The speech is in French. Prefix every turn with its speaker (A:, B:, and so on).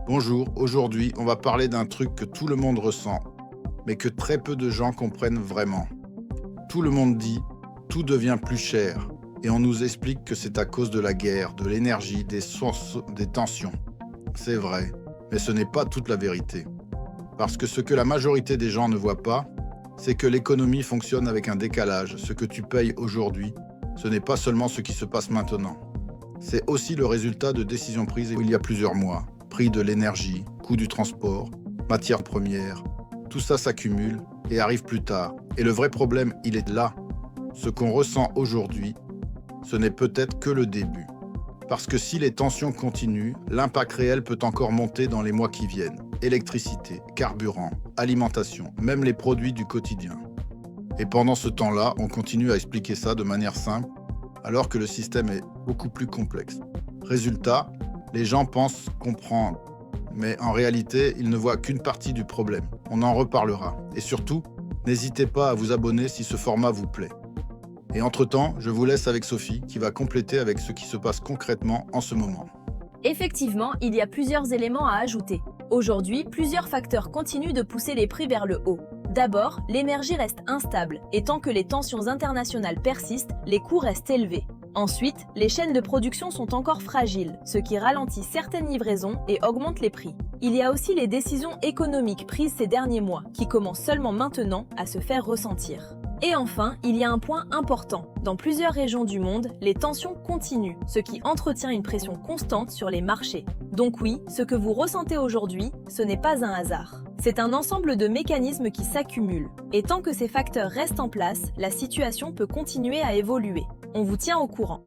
A: Bonjour, aujourd'hui on va parler d'un truc que tout le monde ressent, mais que très peu de gens comprennent vraiment. Tout le monde dit tout devient plus cher, et on nous explique que c'est à cause de la guerre, de l'énergie, des sources, des tensions. C'est vrai, mais ce n'est pas toute la vérité. Parce que ce que la majorité des gens ne voient pas, c'est que l'économie fonctionne avec un décalage. Ce que tu payes aujourd'hui, ce n'est pas seulement ce qui se passe maintenant. C'est aussi le résultat de décisions prises il y a plusieurs mois. Prix de l'énergie, coût du transport, matières premières, tout ça s'accumule et arrive plus tard. Et le vrai problème, il est là. Ce qu'on ressent aujourd'hui, ce n'est peut-être que le début. Parce que si les tensions continuent, l'impact réel peut encore monter dans les mois qui viennent. Électricité, carburant, alimentation, même les produits du quotidien. Et pendant ce temps-là, on continue à expliquer ça de manière simple, alors que le système est beaucoup plus complexe. Résultat, les gens pensent comprendre, mais en réalité, ils ne voient qu'une partie du problème. On en reparlera. Et surtout, n'hésitez pas à vous abonner si ce format vous plaît. Et entre-temps, je vous laisse avec Sophie, qui va compléter avec ce qui se passe concrètement en ce moment.
B: Effectivement, il y a plusieurs éléments à ajouter. Aujourd'hui, plusieurs facteurs continuent de pousser les prix vers le haut. D'abord, l'énergie reste instable, et tant que les tensions internationales persistent, les coûts restent élevés. Ensuite, les chaînes de production sont encore fragiles, ce qui ralentit certaines livraisons et augmente les prix. Il y a aussi les décisions économiques prises ces derniers mois, qui commencent seulement maintenant à se faire ressentir. Et enfin, il y a un point important. Dans plusieurs régions du monde, les tensions continuent, ce qui entretient une pression constante sur les marchés. Donc oui, ce que vous ressentez aujourd'hui, ce n'est pas un hasard. C'est un ensemble de mécanismes qui s'accumulent. Et tant que ces facteurs restent en place, la situation peut continuer à évoluer. On vous tient au courant.